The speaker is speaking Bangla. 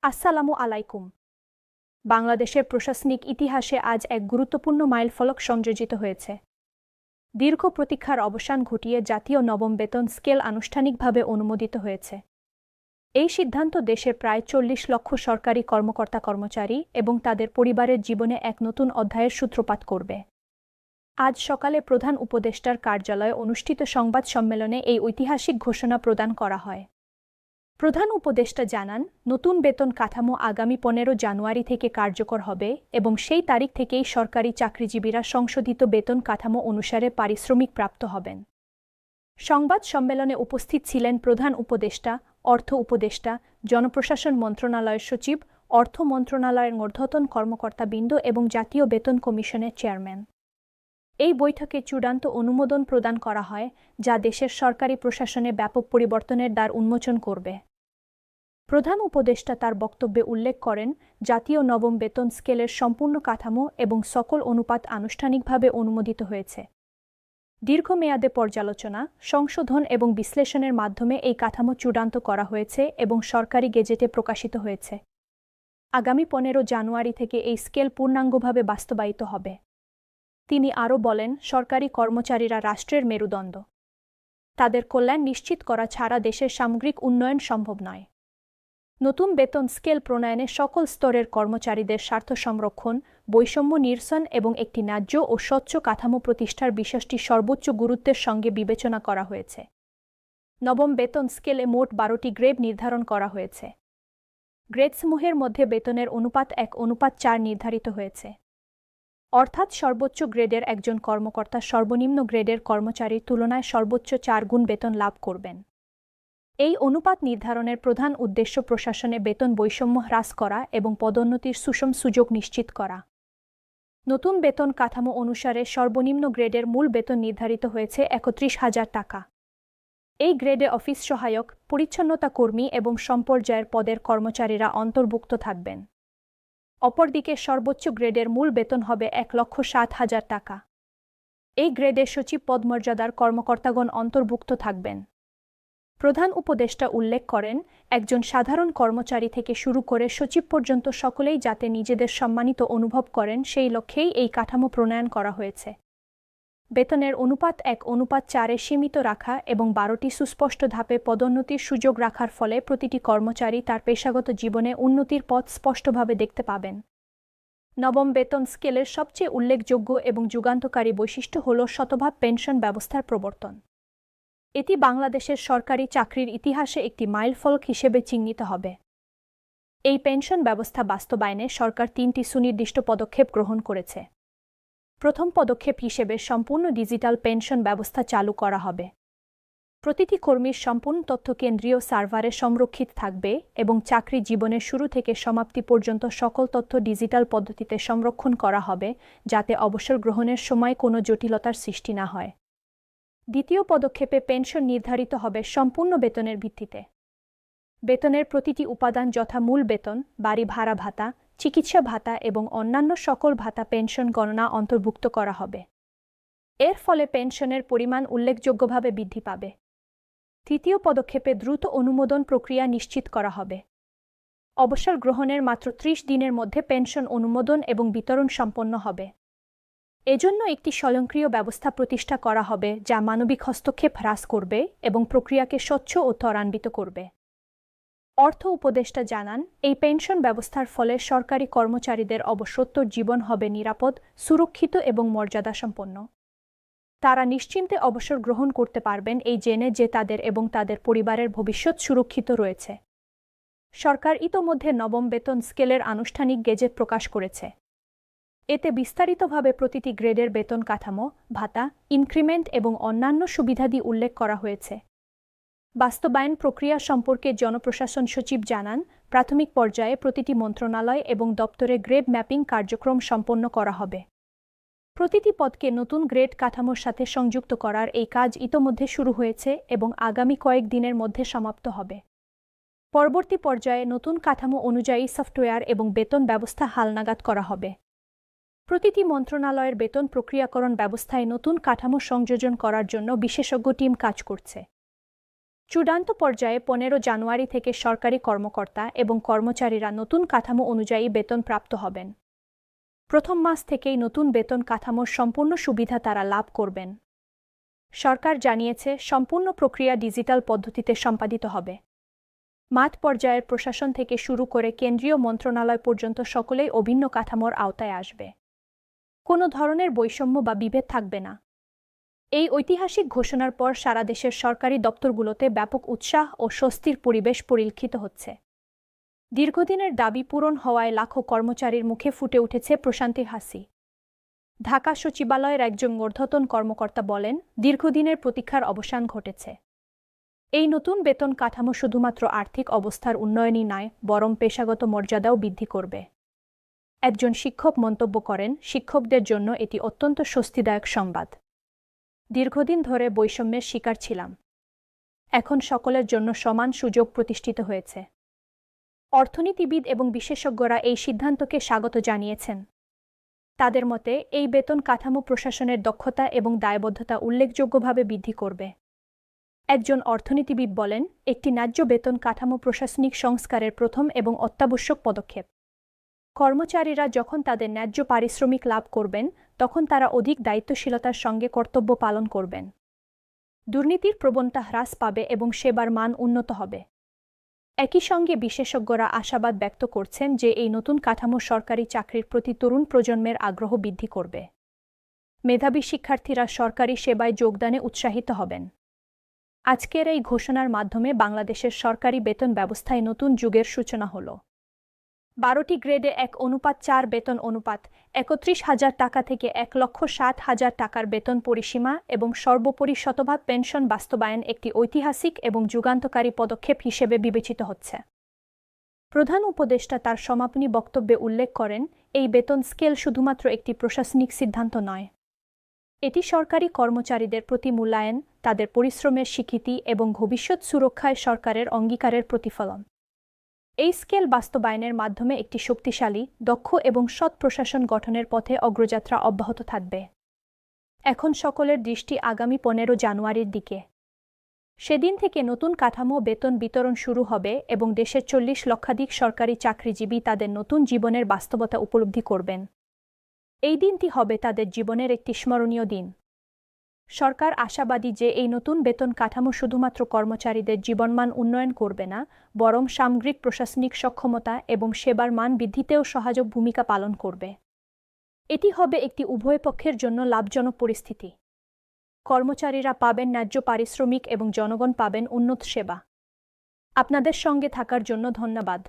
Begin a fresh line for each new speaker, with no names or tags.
আসসালামু আলাইকুম। বাংলাদেশের প্রশাসনিক ইতিহাসে আজ এক গুরুত্বপূর্ণ মাইলফলক সংযোজিত হয়েছে। দীর্ঘ প্রতীক্ষার অবসান ঘটিয়ে জাতীয় নবম বেতন স্কেল আনুষ্ঠানিকভাবে অনুমোদিত হয়েছে। এই সিদ্ধান্ত দেশের প্রায় ৪০ লক্ষ সরকারি কর্মকর্তা-কর্মচারী এবং তাদের পরিবারের জীবনে এক নতুন অধ্যায়ের সূত্রপাত করবে। আজ সকালে প্রধান উপদেষ্টার কার্যালয়ে অনুষ্ঠিত সংবাদ সম্মেলনে এই ঐতিহাসিক ঘোষণা প্রদান করা হয়। প্রধান উপদেষ্টা জানান, নতুন বেতন কাঠামো আগামী ১৫ জানুয়ারি থেকে কার্যকর হবে এবং সেই তারিখ থেকেই সরকারি চাকরিজীবীরা সংশোধিত বেতন কাঠামো অনুসারে পারিশ্রমিক প্রাপ্ত হবেন। সংবাদ সম্মেলনে উপস্থিত ছিলেন প্রধান উপদেষ্টা, অর্থ উপদেষ্টা, জনপ্রশাসন মন্ত্রণালয়ের সচিব, অর্থ মন্ত্রণালয়ের ঊর্ধ্বতন কর্মকর্তাবৃন্দ এবং জাতীয় বেতন কমিশনের চেয়ারম্যান। এই বৈঠকে চূড়ান্ত অনুমোদন প্রদান করা হয়, যা দেশের সরকারি প্রশাসনে ব্যাপক পরিবর্তনের দ্বার উন্মোচন করবে। প্রধান উপদেষ্টা তার বক্তব্যে উল্লেখ করেন, জাতীয় নবম বেতন স্কেলের সম্পূর্ণ কাঠামো এবং সকল অনুপাত আনুষ্ঠানিকভাবে অনুমোদিত হয়েছে। দীর্ঘমেয়াদে পর্যালোচনা, সংশোধন এবং বিশ্লেষণের মাধ্যমে এই কাঠামো চূড়ান্ত করা হয়েছে এবং সরকারি গেজেটে প্রকাশিত হয়েছে। আগামী ১৫ জানুয়ারি থেকে এই স্কেল পূর্ণাঙ্গভাবে বাস্তবায়িত হবে। তিনি আরও বলেন, সরকারি কর্মচারীরা রাষ্ট্রের মেরুদণ্ড। তাদের কল্যাণ নিশ্চিত করা ছাড়া দেশের সামগ্রিক উন্নয়ন সম্ভব নয়। নতুন বেতন স্কেল প্রণয়নে সকল স্তরের কর্মচারীদের স্বার্থ সংরক্ষণ, বৈষম্য নিরসন এবং একটি ন্যায্য ও স্বচ্ছ কাঠামো প্রতিষ্ঠার বিষয়টি সর্বোচ্চ গুরুত্বের সঙ্গে বিবেচনা করা হয়েছে। নবম বেতন স্কেলে মোট ১২টি গ্রেড নির্ধারণ করা হয়েছে। গ্রেডসমূহের মধ্যে বেতনের অনুপাত ১:৪ নির্ধারিত হয়েছে। অর্থাৎ সর্বোচ্চ গ্রেডের একজন কর্মকর্তা সর্বনিম্ন গ্রেডের কর্মচারীর তুলনায় সর্বোচ্চ ৪ গুণ বেতন লাভ করবেন। এই অনুপাত নির্ধারণের প্রধান উদ্দেশ্য প্রশাসনে বেতন বৈষম্য হ্রাস করা এবং পদোন্নতির সুষম সুযোগ নিশ্চিত করা। নতুন বেতন কাঠামো অনুসারে সর্বনিম্ন গ্রেডের মূল বেতন নির্ধারিত হয়েছে ৩১,০০০ টাকা। এই গ্রেডে অফিস সহায়ক, পরিচ্ছন্নতা কর্মী এবং সম্পর্যায়ের পদের কর্মচারীরা অন্তর্ভুক্ত থাকবেন। অপরদিকে সর্বোচ্চ গ্রেডের মূল বেতন হবে ১,৬০,০০০ টাকা। এই গ্রেডে সচিব পদমর্যাদার কর্মকর্তাগণ অন্তর্ভুক্ত থাকবেন। প্রধান উপদেষ্টা উল্লেখ করেন, একজন সাধারণ কর্মচারী থেকে শুরু করে সচিব পর্যন্ত সকলেই যাতে নিজেদের সম্মানিত অনুভব করেন সেই লক্ষ্যেই এই কাঠামো প্রণয়ন করা হয়েছে। বেতনের অনুপাত ১:৪-এ সীমিত রাখা এবং ১২টি সুস্পষ্ট ধাপে পদোন্নতির সুযোগ রাখার ফলে প্রতিটি কর্মচারী তার পেশাগত জীবনে উন্নতির পথ স্পষ্টভাবে দেখতে পাবেন। নবম বেতন স্কেলের সবচেয়ে উল্লেখযোগ্য এবং যুগান্তকারী বৈশিষ্ট্য হল শতভাগ পেনশন ব্যবস্থার প্রবর্তন। এটি বাংলাদেশের সরকারি চাকরির ইতিহাসে একটি মাইলফলক হিসেবে চিহ্নিত হবে। এই পেনশন ব্যবস্থা বাস্তবায়নে সরকার ৩টি সুনির্দিষ্ট পদক্ষেপ গ্রহণ করেছে। প্রথম পদক্ষেপ হিসেবে সম্পূর্ণ ডিজিটাল পেনশন ব্যবস্থা চালু করা হবে। প্রতিটি কর্মীর সম্পূর্ণ তথ্য কেন্দ্রীয় সার্ভারে সংরক্ষিত থাকবে এবং চাকরি জীবনের শুরু থেকে সমাপ্তি পর্যন্ত সকল তথ্য ডিজিটাল পদ্ধতিতে সংরক্ষণ করা হবে, যাতে অবসর গ্রহণের সময় কোনো জটিলতার সৃষ্টি না হয়। দ্বিতীয় পদক্ষেপে পেনশন নির্ধারিত হবে সম্পূর্ণ বেতনের ভিত্তিতে। বেতনের প্রতিটি উপাদান যথা মূল বেতন, বাড়ি ভাড়া ভাতা, চিকিৎসা ভাতা এবং অন্যান্য সকল ভাতা পেনশন গণনা অন্তর্ভুক্ত করা হবে। এর ফলে পেনশনের পরিমাণ উল্লেখযোগ্যভাবে বৃদ্ধি পাবে। তৃতীয় পদক্ষেপে দ্রুত অনুমোদন প্রক্রিয়া নিশ্চিত করা হবে। অবসর গ্রহণের মাত্র ৩০ দিনের মধ্যে পেনশন অনুমোদন এবং বিতরণ সম্পন্ন হবে। এজন্য একটি স্বয়ংক্রিয় ব্যবস্থা প্রতিষ্ঠা করা হবে যা মানবিক হস্তক্ষেপ হ্রাস করবে এবং প্রক্রিয়াকে স্বচ্ছ ও ত্বরান্বিত করবে। অর্থ উপদেষ্টা জানান, এই পেনশন ব্যবস্থার ফলে সরকারি কর্মচারীদের অবসরোত্তর জীবন হবে নিরাপদ, সুরক্ষিত এবং মর্যাদাসম্পন্ন। তারা নিশ্চিন্তে অবসর গ্রহণ করতে পারবেন এই জেনে যে তাদের এবং তাদের পরিবারের ভবিষ্যৎ সুরক্ষিত রয়েছে। সরকার ইতোমধ্যে নবম বেতন স্কেলের আনুষ্ঠানিক গেজেট প্রকাশ করেছে। এতে বিস্তারিতভাবে প্রতিটি গ্রেডের বেতন কাঠামো, ভাতা, ইনক্রিমেন্ট এবং অন্যান্য সুবিধাদি উল্লেখ করা হয়েছে। বাস্তবায়ন প্রক্রিয়া সম্পর্কে জনপ্রশাসন সচিব জানান, প্রাথমিক পর্যায়ে প্রতিটি মন্ত্রণালয় এবং দপ্তরে গ্রেড ম্যাপিং কার্যক্রম সম্পন্ন করা হবে। প্রতিটি পদকে নতুন গ্রেড কাঠামোর সাথে সংযুক্ত করার এই কাজ ইতোমধ্যে শুরু হয়েছে এবং আগামী কয়েক দিনের মধ্যে সমাপ্ত হবে। পরবর্তী পর্যায়ে নতুন কাঠামো অনুযায়ী সফটওয়্যার এবং বেতন ব্যবস্থা হালনাগাদ করা হবে। প্রতিটি মন্ত্রণালয়ের বেতন প্রক্রিয়াকরণ ব্যবস্থায় নতুন কাঠামো সংযোজন করার জন্য বিশেষজ্ঞ টিম কাজ করছে। চূড়ান্ত পর্যায়ে 15 জানুয়ারি থেকে সরকারি কর্মকর্তা এবং কর্মচারীরা নতুন কাঠামো অনুযায়ী বেতন প্রাপ্ত হবেন। প্রথম মাস থেকেই নতুন বেতন কাঠামোর সম্পূর্ণ সুবিধা তারা লাভ করবেন। সরকার জানিয়েছে, সম্পূর্ণ প্রক্রিয়া ডিজিটাল পদ্ধতিতে সম্পাদিত হবে। মাঠ পর্যায়ের প্রশাসন থেকে শুরু করে কেন্দ্রীয় মন্ত্রণালয় পর্যন্ত সকলেই অভিন্ন কাঠামোর আওতায় আসবে। কোনো ধরনের বৈষম্য বা বিভেদ থাকবে না। এই ঐতিহাসিক ঘোষণার পর সারা দেশের সরকারি দপ্তরগুলোতে ব্যাপক উৎসাহ ও স্বস্তির পরিবেশ পরিলক্ষিত হচ্ছে। দীর্ঘদিনের দাবি পূরণ হওয়ায় লাখো কর্মচারীর মুখে ফুটে উঠেছে প্রশান্তির হাসি। ঢাকা সচিবালয়ের একজন ঊর্ধ্বতন কর্মকর্তা বলেন, দীর্ঘদিনের প্রতীক্ষার অবসান ঘটেছে। এই নতুন বেতন কাঠামো শুধুমাত্র আর্থিক অবস্থার উন্নয়নই নয়, বরং পেশাগত মর্যাদাও বৃদ্ধি করবে। একজন শিক্ষক মন্তব্য করেন, শিক্ষকদের জন্য এটি অত্যন্ত স্বস্তিদায়ক সংবাদ। দীর্ঘদিন ধরে বৈষম্যের শিকার ছিলাম। এখন সকলের জন্য সমান সুযোগ প্রতিষ্ঠিত হয়েছে। অর্থনীতিবিদ এবং বিশেষজ্ঞরা এই সিদ্ধান্তকে স্বাগত জানিয়েছেন। তাদের মতে, এই বেতন কাঠামো প্রশাসনের দক্ষতা এবং দায়বদ্ধতা উল্লেখযোগ্যভাবে বৃদ্ধি করবে। একজন অর্থনীতিবিদ বলেন, একটি ন্যায্য বেতন কাঠামো প্রশাসনিক সংস্কারের প্রথম এবং অত্যাবশ্যক পদক্ষেপ। কর্মচারীরা যখন তাদের ন্যায্য পারিশ্রমিক লাভ করবেন, তখন তারা অধিক দায়িত্বশীলতার সঙ্গে কর্তব্য পালন করবেন। দুর্নীতির প্রবণতা হ্রাস পাবে এবং সেবার মান উন্নত হবে। একই সঙ্গে বিশেষজ্ঞরা আশাবাদ ব্যক্ত করছেন যে এই নতুন কাঠামো সরকারি চাকরির প্রতি তরুণ প্রজন্মের আগ্রহ বৃদ্ধি করবে। মেধাবী শিক্ষার্থীরা সরকারি সেবায় যোগদানে উৎসাহিত হবেন। আজকের এই ঘোষণার মাধ্যমে বাংলাদেশের সরকারি বেতন ব্যবস্থায় নতুন যুগের সূচনা হল। 12টি গ্রেডে 1:4 বেতন অনুপাত, 31,000 টাকা থেকে 1,60,000 টাকার বেতন পরিসীমা এবং সর্বোপরি শতভাগ পেনশন বাস্তবায়ন একটি ঐতিহাসিক এবং যুগান্তকারী পদক্ষেপ হিসেবে বিবেচিত হচ্ছে। প্রধান উপদেষ্টা তার সমাপনী বক্তব্যে উল্লেখ করেন, এই বেতন স্কেল শুধুমাত্র একটি প্রশাসনিক সিদ্ধান্ত নয়। এটি সরকারি কর্মচারীদের প্রতি মূল্যায়ন, তাদের পরিশ্রমের স্বীকৃতি এবং ভবিষ্যৎ সুরক্ষায় সরকারের অঙ্গীকারের প্রতিফলন। এই স্কেল বাস্তবায়নের মাধ্যমে একটি শক্তিশালী, দক্ষ এবং সৎ প্রশাসন গঠনের পথে অগ্রযাত্রা অব্যাহত থাকবে। এখন সকলের দৃষ্টি আগামী 15 জানুয়ারির দিকে। সেদিন থেকে নতুন কাঠামো বেতন বিতরণ শুরু হবে এবং দেশের 40 লক্ষাধিক সরকারি চাকরিজীবী তাদের নতুন জীবনের বাস্তবতা উপলব্ধি করবেন। এই দিনটি হবে তাদের জীবনের একটি স্মরণীয় দিন। সরকার আশাবাদী যে এই নতুন বেতন কাঠামো শুধুমাত্র কর্মচারীদের জীবনমান উন্নয়ন করবে না, বরং সামগ্রিক প্রশাসনিক সক্ষমতা এবং সেবার মান বৃদ্ধিতেও সহায়ক ভূমিকা পালন করবে। এটি হবে একটি উভয় পক্ষের জন্য লাভজনক পরিস্থিতি। কর্মচারীরা পাবেন ন্যায্য পারিশ্রমিক এবং জনগণ পাবেন উন্নত সেবা। আপনাদের সঙ্গে থাকার জন্য ধন্যবাদ।